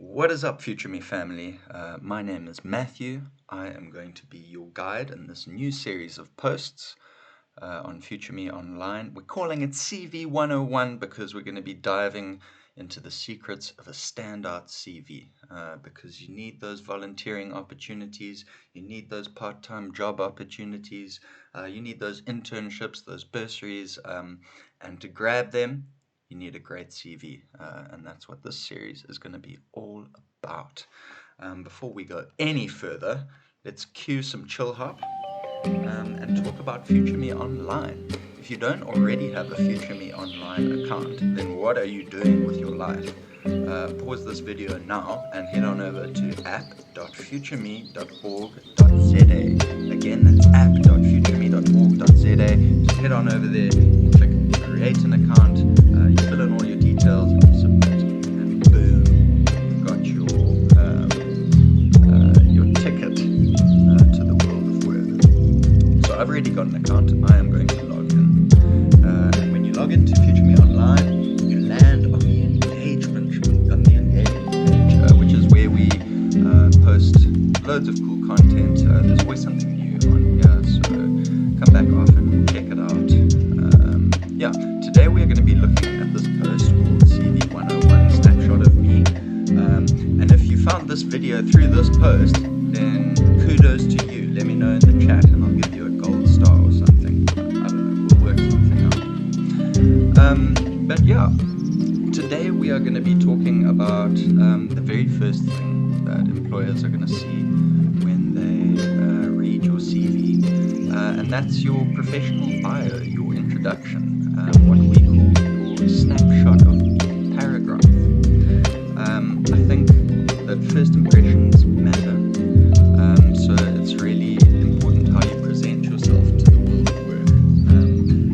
What is up, FutureMe family? My name is Matthew. I am going to be your guide in this new series of posts on FutureMe Online. We're calling it CV 101 because we're going to be diving into the secrets of a standout CV, because you need those volunteering opportunities, you need those part-time job opportunities, you need those internships, those bursaries, and to grab them, you need a great CV, and that's what this series is going to be all about. Before we go any further, let's cue some chill hop and talk about FutureMe Online. If you don't already have a FutureMe Online account, then what are you doing with your life? Pause this video now and head on over to app.futureme.org.za. Again, that's app.futureme.org.za. Just head on over there, click create an account, you fill in all your details, and you submit, and boom, you've got your ticket to the world of work. So I've already got an account. I am going to log in, and when you log into FutureMe Online, you land on the engagement page, which is where we post loads of cool content. There's always something new on here, so come back often, check it out. Today we are going to be looking at this post called CV 101 Snapshot of Me. And if you found this video through this post, then kudos to you. Let me know in the chat and I'll give you a gold star or something. I don't know, we'll work something out. Today we are going to be talking about the very first thing that employers are going to see when they read your CV, and that's your professional bio, your introduction. What we call your snapshot of me paragraph. I think that first impressions matter, so it's really important how you present yourself to the world of work.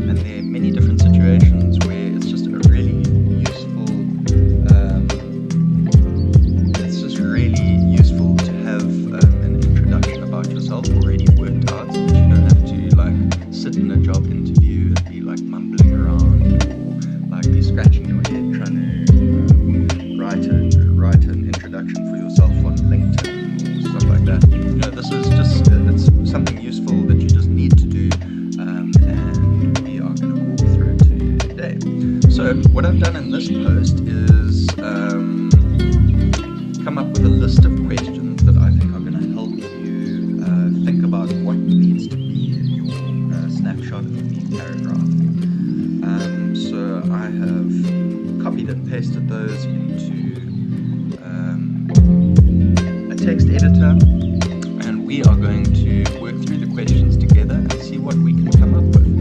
And there are many different situations where it's just really useful to have an introduction about yourself already worked out, so that you don't have to sit in a job interview and be mumbling around, or be scratching your head trying to write an introduction for yourself on LinkedIn or stuff like that. This is just it's something useful that you just need to do, and we are going to walk through it today. So what I've done in this post is come up with a list of questions that I think are going to help you think about what needs to be in your snapshot of me paragraph. So I have copied and pasted those into a text editor, and we are going to work through the questions together and see what we can come up with.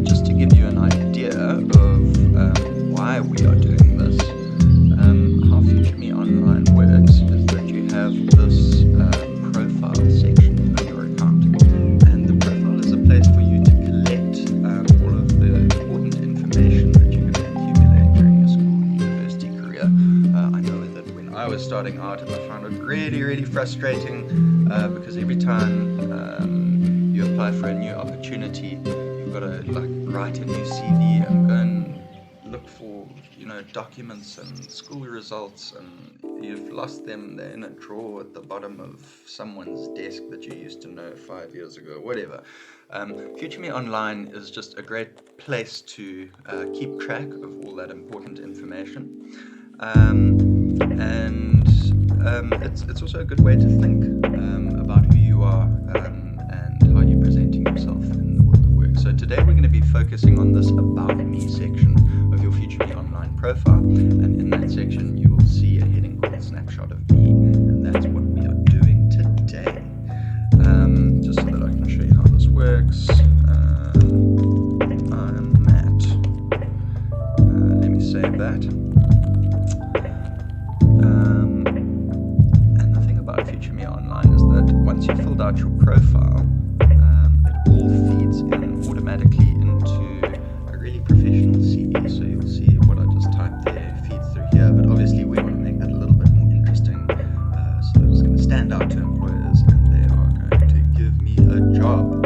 Just to give you an idea of why we are doing this, how FutureMe Online works is that you have this profile section of your account, and the profile is a place for you to collect all of the important information that you're going to accumulate during your school and university career. I know that when I was starting out, I found it really frustrating because every time you apply for a new opportunity, you've got to write a new CV and go and look for documents and school results, and you've lost them. They're in a drawer at the bottom of someone's desk that you used to know 5 years ago, whatever. FutureMe Online is just a great place to keep track of all that important information, and it's also a good way to think about who you are and how you're presenting yourself in the world of work. So today we're going to be focusing on this About Me section of your FutureMe Online profile, and in that section you will see a heading called Snapshot of Me, and that's what we are doing today. Just so that I can show you how this works. I'm Matt. Let me save that. And the thing about FutureMe Online is that once you've filled out your profile, it all feeds in automatically into a really professional CV. So you'll see what I just typed there feeds through here, but obviously we want to make that a little bit more interesting, so that it's going to stand out to employers and they are going to give me a job.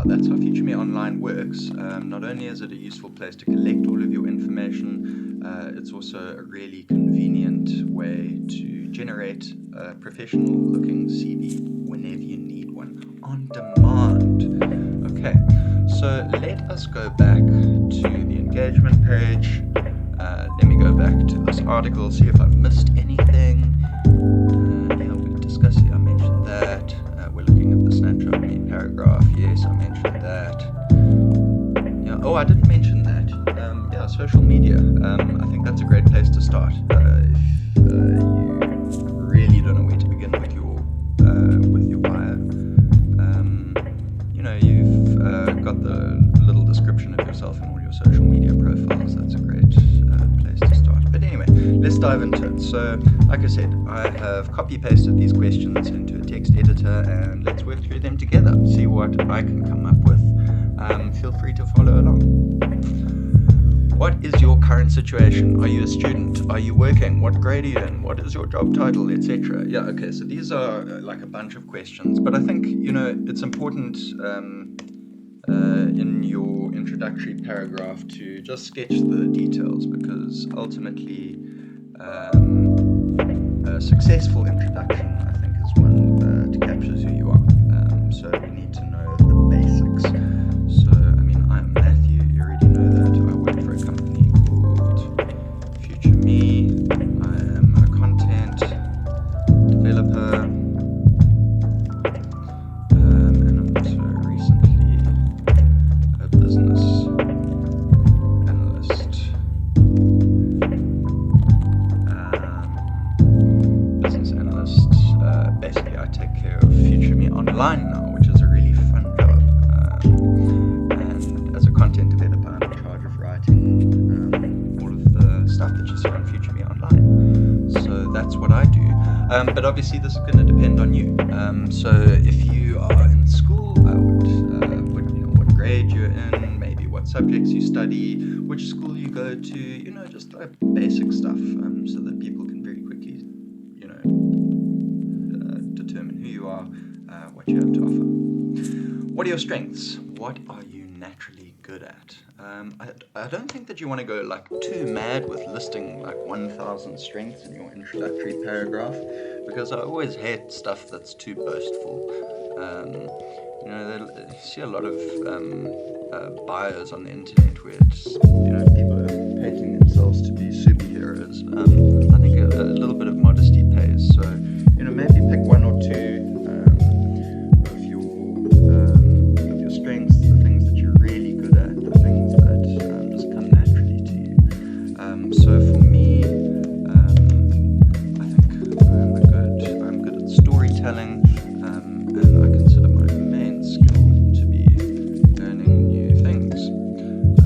That's how FutureMe Online works, not only is it a useful place to collect all of your information, it's also a really convenient way to generate a professional-looking CV whenever you need one on demand. Okay, so let us go back to the engagement page. Let me go back to this article, see if I've missed anything. Yeah, we discussed it. I mentioned that. We're looking at the Snapshot of Me paragraph. Yes, I mentioned that. Yeah. Oh, I didn't mention that. Yeah, social media. I think that's a great place to start. If you really don't know where to begin with your bio, you've got the little description of yourself and all your social media profiles. That's a great place to start. But anyway, let's dive into it. So, like I said, I have copy-pasted these questions into a text editor, and let's work through them together, see what I can come up with. Feel free to follow along. What is your current situation? Are you a student? Are you working? What grade are you in? What is your job title, etc.? Yeah, okay, so these are like a bunch of questions, but I think, it's important in your introductory paragraph to just sketch the details, because ultimately a successful introduction, I think, is one that captures who you are. So we need to know the basics. So, I'm Matthew, you already know that. I work for a company called FutureMe. I am a content developer, and I'm also recently a business analyst. Basically, I take care of FutureMe Online now, which is a really fun job. And as a content developer, I'm in charge of writing all of the stuff that you see on FutureMe Online. So that's what I do. But obviously, this is going to depend on you. So if you are in school, I would put what grade you're in, maybe what subjects you study, which school you go to, just like basic stuff, so that people can very quickly, determine who you are, what you have to offer. What are your strengths? What are you naturally good at? I don't think that you want to go too mad with listing 1,000 strengths in your introductory paragraph, because I always hate stuff that's too boastful. You see a lot of bios on the internet where it's, people are painting themselves to be superheroes. I think a little bit of modesty pays. So, maybe pick one or two of your strengths, the things that you're really good at, the things that just come naturally to you. So for me, I think I'm good at storytelling, and I consider my main skill to be learning new things. I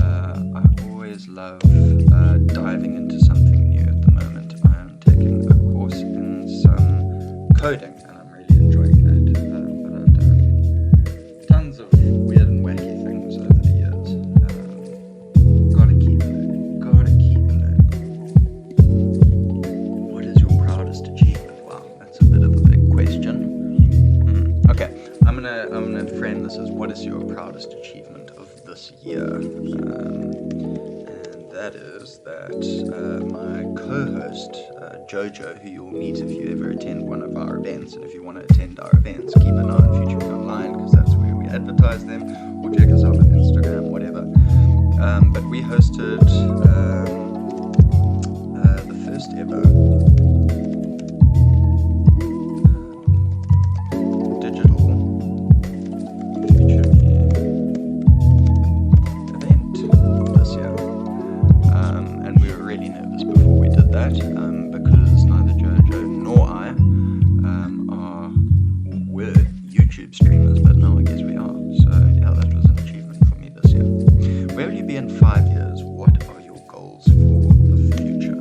always love diving into something new. At the moment, I am taking a course in some coding, and I'm really enjoying that. But I've done tons of weird and wacky things over the years. Gotta keep learning. What is your proudest achievement? Wow, that's a bit of a big question. Okay, I'm gonna frame this as, what is your proudest achievement of this year? And that is that my co-host Jojo, who you'll meet if you ever attend one of our events, and if you want to attend our events, keep an eye on FutureMe Online, because that's where we advertise them, or check us out on Instagram, whatever. But we hosted the first ever digital FutureMe event this year, and we were really nervous before we did that, because neither Jojo nor I were YouTube streamers, but now I guess we are. So yeah, that was an achievement for me this year. Where will you be in 5 years? What are your goals for the future?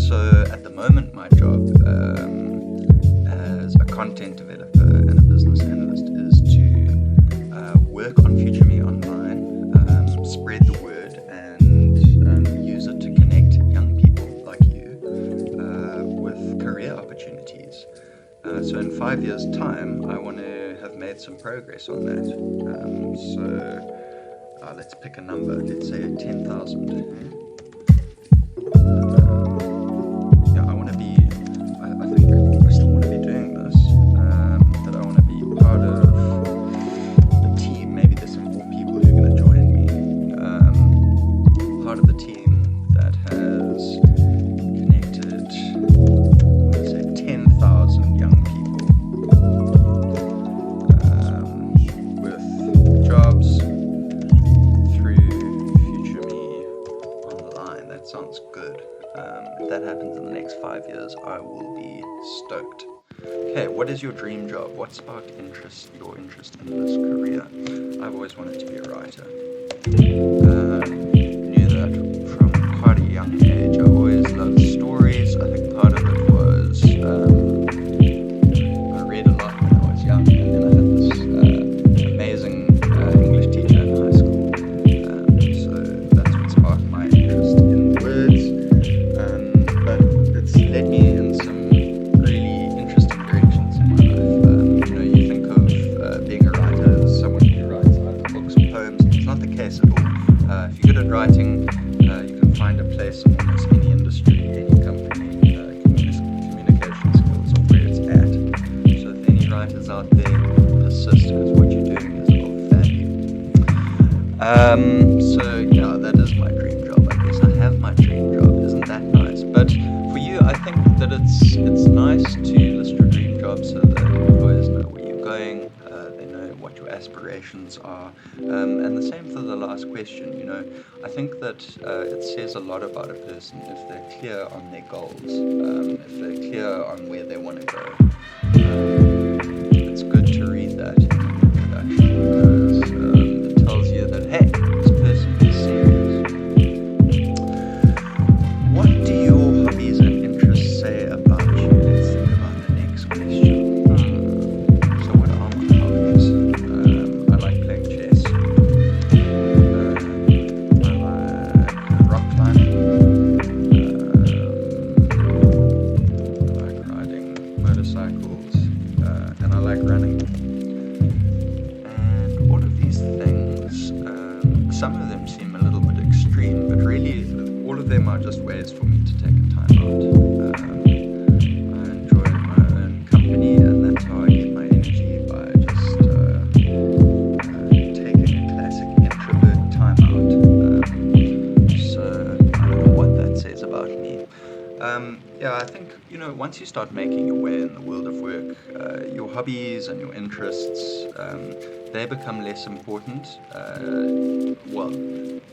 So at the moment, my job as a content developer and a business analyst is to work on FutureMe Online, spread the word, and use it to connect young people like you with career opportunities. So in 5 years' time, I want to have made some progress on that. So let's pick a number. Let's say 10,000. Yeah, I want to be. I think I still want to be doing this, but I want to be part of the team. Maybe there's some more people who are going to join me. Part of the team that has connected, let's say, 10,000 young people with jobs through FutureMe Online. That sounds good. If that happens in the next 5 years, I will be stoked. Okay, what is your dream job? What sparked your interest in this career? I've always wanted to be a writer. Knew that from quite a young age. I always loved stories. I think part of it was I read a lot when I was young, and then I had this amazing English teacher in high school. So that's what sparked my interest in words. But it's led me in some really interesting directions in my life. You think of being a writer as someone who writes either books or poems. It's not the case at all. If you're good at writing, you can find a place in almost any industry, any company. Communication skills are where it's at. So if any writers out there, persist, because what you're doing is of value. So yeah, that is my dream job. I guess I have my dream job. Isn't that nice? But for you, I think that it's nice to list your dream job so that employers know where you're going. They know what your aspirations are. And the same for the last question. I think that it says a lot about a person if they're clear on their goals, if they're clear on where they want to go. It's good to read that in an introduction because it tells you that, hey, this person is serious. What do your hobbies and interests say about you? Let's think about the next question. So what are my hobbies? I like playing chess. I like rock climbing. I like riding motorcycles. And I like running. And all of these things, some of them seem a little bit extreme, but really all of them are just ways for me to take a time out. I enjoy my own company, and that's how I get my energy, by just taking a classic introvert time out. So I don't know what that says about me. Yeah, I think, once you start making your way in the world of work, your hobbies and your interests, they become less important. Well,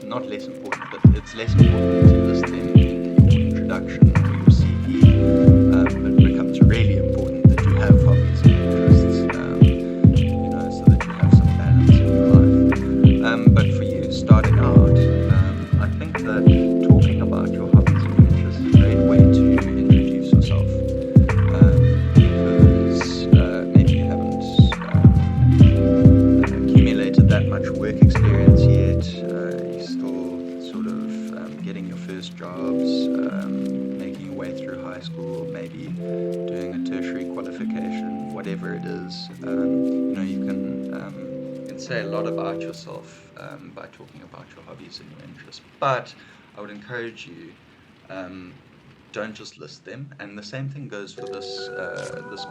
not less important, but it's less important to list them in your introduction or your CV. But it becomes really important that you have hobbies and interests, so that you have some balance in your life. But for you, starting out, I think that talking about your hobbies and interests is a great way to introduce yourself. Because maybe you haven't accumulated that much work experience yet. You're still sort of getting your first jobs, making your way through high school, maybe doing a tertiary qualification, whatever it is. You can say a lot about yourself by talking about your hobbies and your interests. But I would encourage you, don't just list them. And the same thing goes for this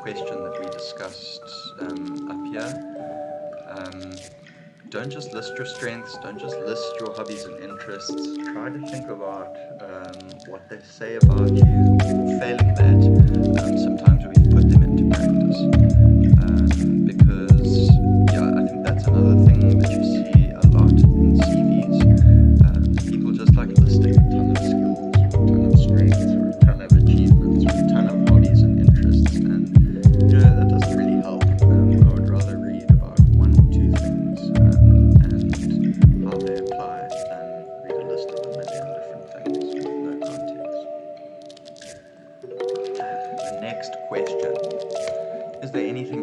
question that we discussed up here. Don't just list your strengths, don't just list your hobbies and interests. Try to think about what they say about you. Failing that, sometimes we put them into practice. Because, I think that's another thing that you see a lot in CVs. People just like listing a ton of skills, or a ton of strengths, or a ton of achievements, or a ton of hobbies and interests, and that doesn't really help. I would rather read about one or two things and how they apply than read a list of a million different things with no context. The next question: is there anything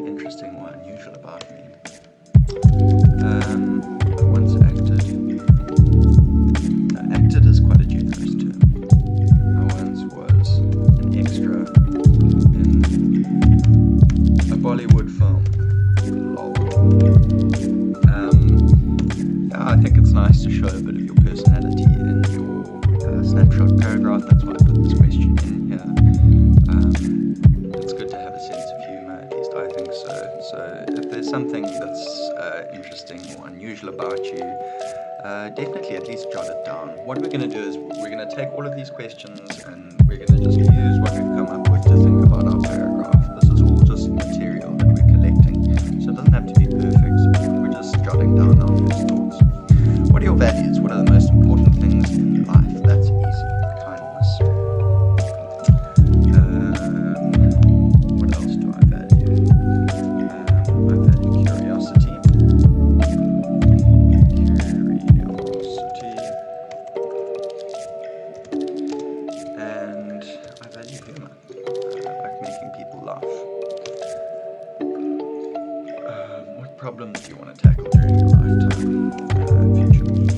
think it's nice to show a bit of your personality in your snapshot paragraph. That's why I put this question in here. It's good to have a sense of humor, at least I think so. So if there's something that's interesting or unusual about you, definitely at least jot it down. What we're going to do is we're going to take all of these questions and we're going to just use what we've come up with to think about our paragraph. This is all just material that we're collecting, so it doesn't have to be perfect. We're just jotting down our first thoughts. What are your values? What are the most important things in life? That's easy. Kindness. What else do I value? I value curiosity. And I value humor. I like making people laugh. What problems do you want to tackle during your lifetime? FutureMe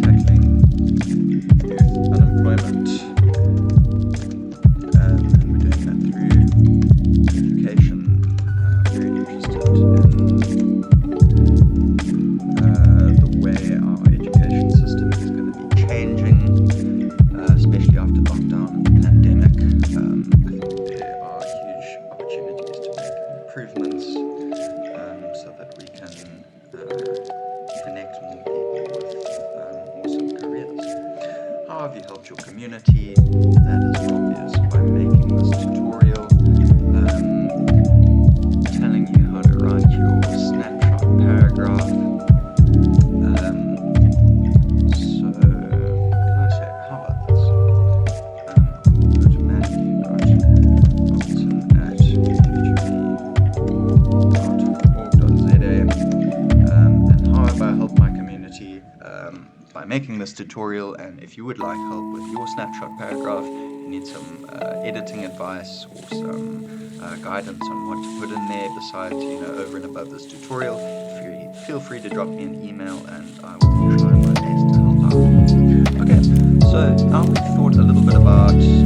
tackling youth unemployment, and we're doing that through education. Very interested in the way our education system is going to be changing, especially after lockdown and the pandemic. I think there are huge opportunities to make improvements so that we can connect more people with awesome careers. How have you helped your community? That is obvious by making this tutorial, telling you how to write your snapshot paragraph. So, can I say, how about this? I will go to matthew.bolton@futureme.org.za, and how have I helped my community by making this tutorial. And if you would like help with your snapshot paragraph, you need some editing advice or some guidance on what to put in there besides, over and above this tutorial, feel free to drop me an email and I will try my best to help out. Okay, so now we've thought a little bit about who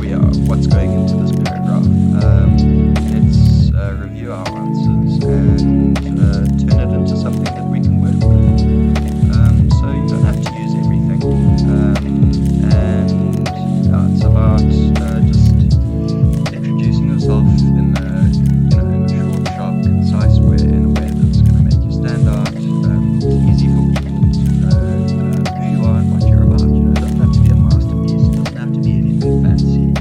we are, what's going into this paragraph. Let's review our answers and turn it into something that we can work with. So you don't have to use everything. And it's about just introducing yourself in a short, sharp, concise way, in a way that's going to make you stand out. It's easy for people to know who you are and what you're about. It doesn't have to be a masterpiece. It doesn't have to be anything fancy.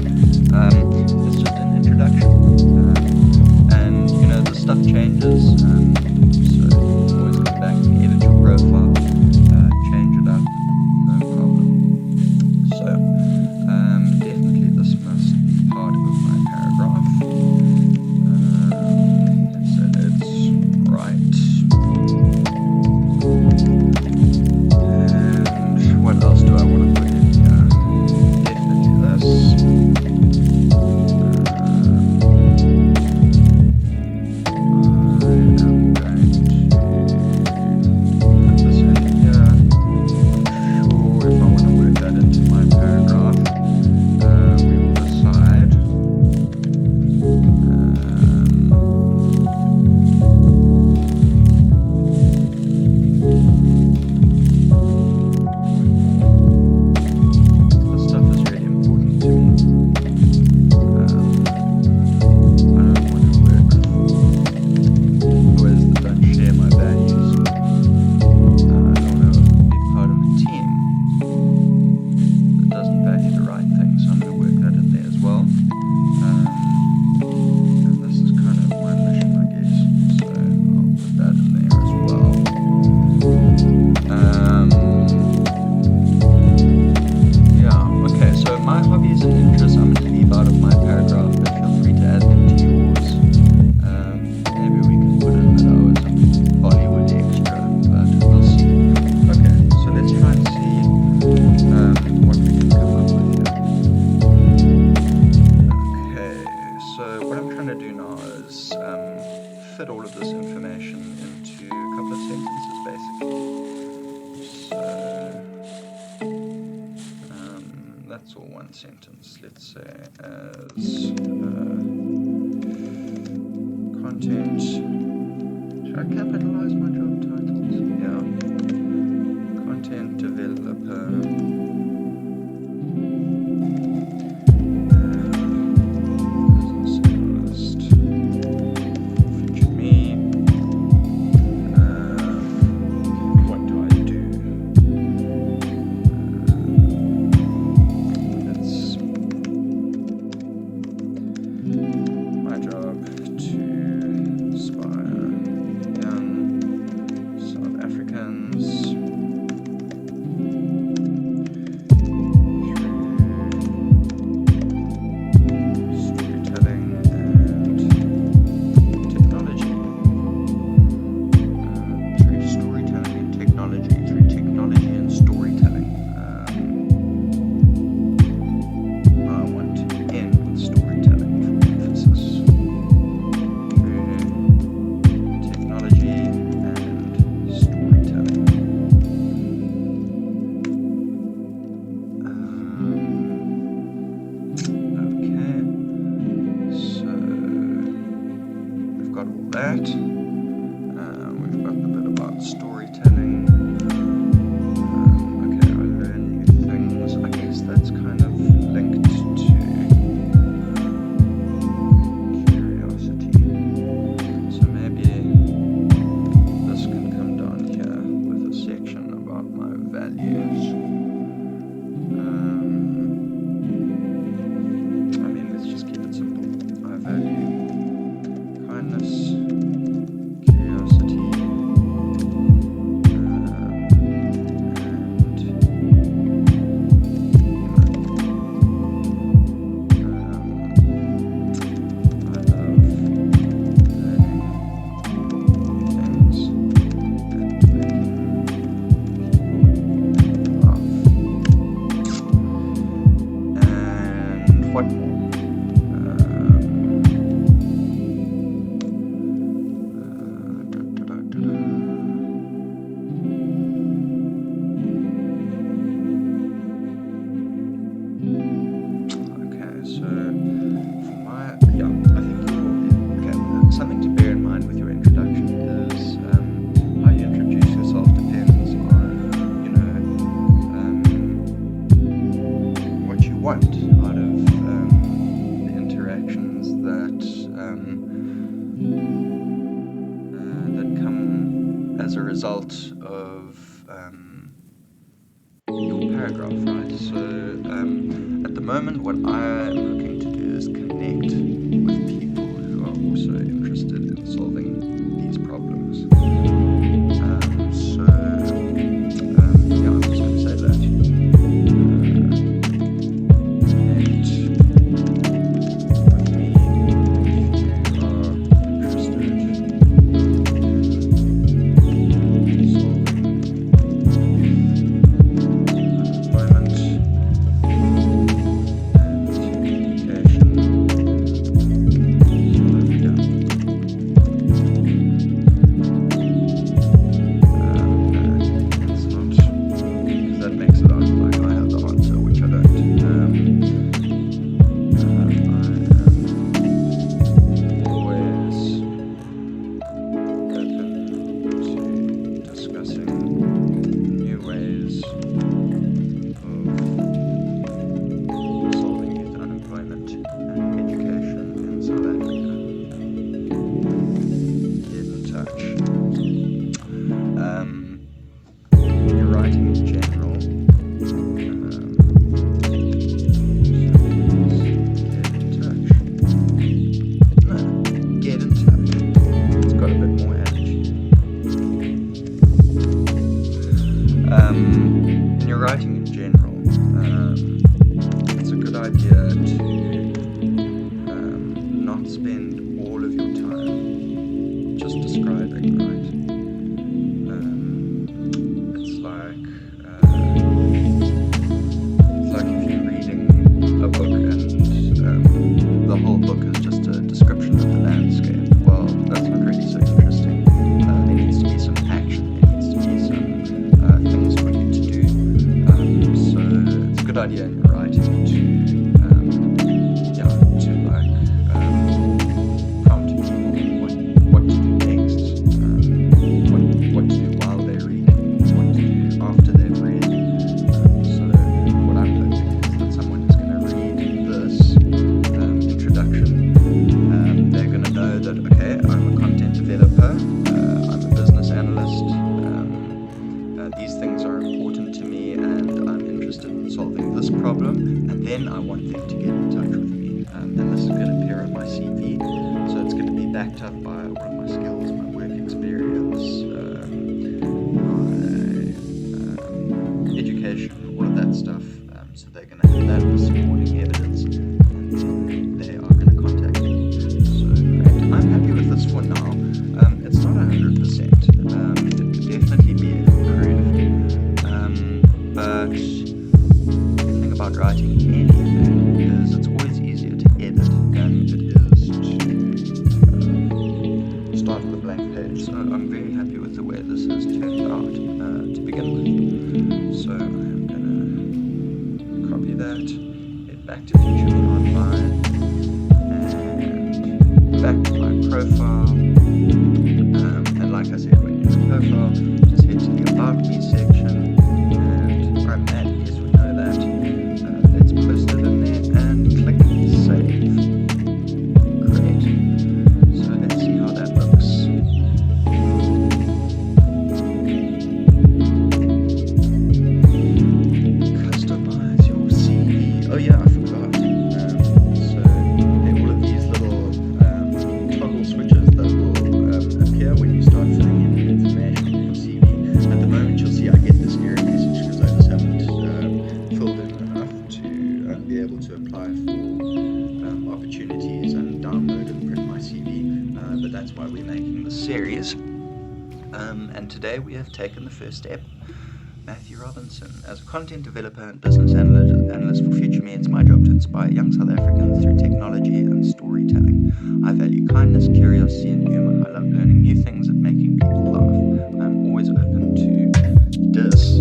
It's just an introduction. And the stuff changes. So you can always come back and edit your profile, change it up, no problem. So definitely this must be part of my paragraph. So let's write. And what else do I want to put in here? Definitely this. fit all of this information into a couple of sentences, basically. So that's all one sentence. Let's say as content I capitalize my job titles? Yeah. Content developer. Business analyst. FutureMe. What do I do? It's my job to inspire young South Africans through storytelling and technology. Through storytelling and technology. Through technology and storytelling. I want to end with storytelling for emphasis. Through technology and storytelling. Okay, so we've got all that. We've got the bit about storytelling. Okay, I learn new things. I guess that's kind of linked to curiosity. So maybe this can come down here with a section about my values. I mean, let's just keep it simple. I value kindness, curiosity, and humor. I love learning things and making people laugh. And what more? Okay, so for my, yeah, I think okay, something to bear in mind with your introduction is how you introduce yourself depends on, what you want out of the interactions that that come as a result of your paragraph, right? So at the moment, what I'm looking to do is connect with people who are also interested in solving these problems. So yeah, I'm just going to say that. Connect with me if you are interested in solving unemployment and education in South Africa. It's not, because that makes it out like I have the answer, which I don't. I am always open to discussing new ways of solving youth unemployment and education in South Africa. Get in touch. Your writing in general. Get in touch. It's got a bit more energy. In your writing in general, it's a good idea to not spend all of your time just describing, right? It's like if you're reading a book and the whole book is just a description of the landscape. Well, that's not really so interesting. There needs to be some action. There needs to be some things for you to do. So it's a good idea in your writing to prompt people what to do next. writing anything is it's always easier to edit than it is to start with a blank page. So I'm very happy with the way this has turned out to begin with. So I'm going to copy that, head back to FutureMe Online, and back to my profile. And like I said, when you're in profile, just head to the About Me section, and I'm at, yes, we know that. Let's post it in there and click save. Great. So let's see how that looks. Customize your CV. Oh yeah, I forgot. So there are all of these little toggle switches that will appear when you start filling in information in your CV. At the moment, you'll see I get this error message because I just haven't filled in enough to be able to apply for opportunities and download and print my CV. But that's why we're making this series. And today we have taken the first step. Matthew Robinson. As a content developer and business analyst for FutureMe, it's my job to inspire young South Africans through technology and storytelling. I value kindness, curiosity, and humor. I love learning new things and making people laugh. I'm always open to this.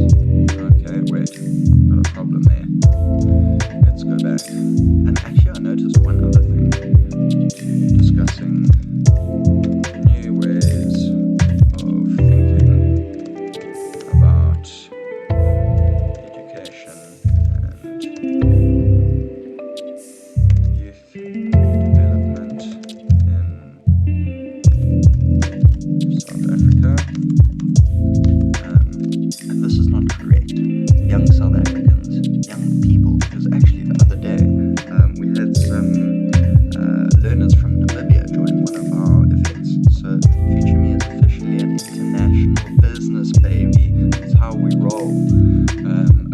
Okay, wait, got a problem there. Let's go back. And actually, I noticed one other thing. Discussing new ways of thinking about education and youth development in South Africa. And this is not correct. Young South Africans, young people, because actually the other day we had some learners from Namibia join one of our events. So FutureMe is officially an international business, baby. That's how we roll.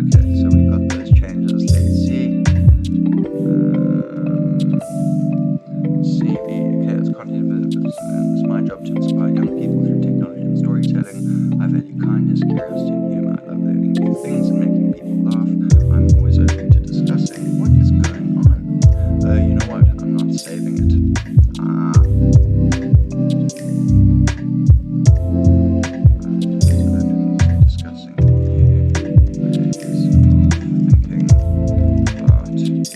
Okay, so we got those changes. Let's see. CV. Okay, it's content developers, and it's my job to inspire young people through technology and storytelling. I value kindness, curiosity, and humor. I love learning new things and making people laugh. I'm always open to discussing what is going on. You know what? I'm not saving it. Discussing new ways of thinking about education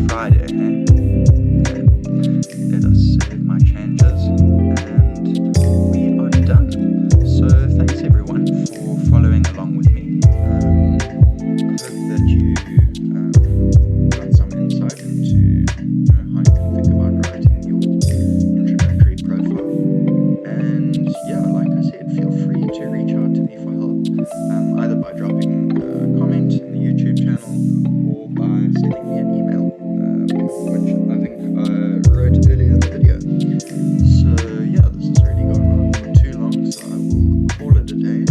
Friday, hey? Okay. Let us save my changes and we are done. So thanks everyone for following along with me. Hope that you got some insight into how you can think about writing your introductory profile. And yeah, like I said, feel free to reach out to me for help, either by dropping a comment in the YouTube channel or by sending me an email. Which I think I wrote earlier in the video. So yeah, this has already gone on for too long, so I will call it a day,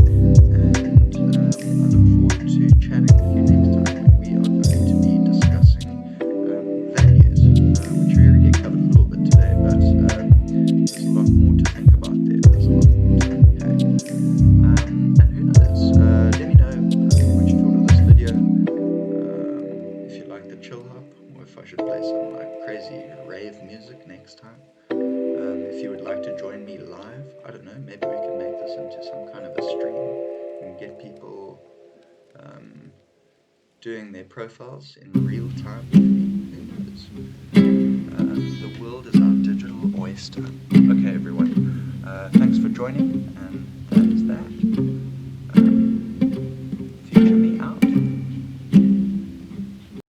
and I look forward to chatting with you next time when we are going to be discussing values, which we already covered a little bit today, but there's a lot more to think about there. There's a lot more to unpack. And who knows, let me know what you thought of this video, if you like the chill hop, or if I should play some like crazy rave music next time. If you would like to join me live, I don't know, maybe we can make this into some kind of a stream and get people doing their profiles in real time with me. Who knows? The world is our digital oyster. Okay, everyone. Thanks for joining.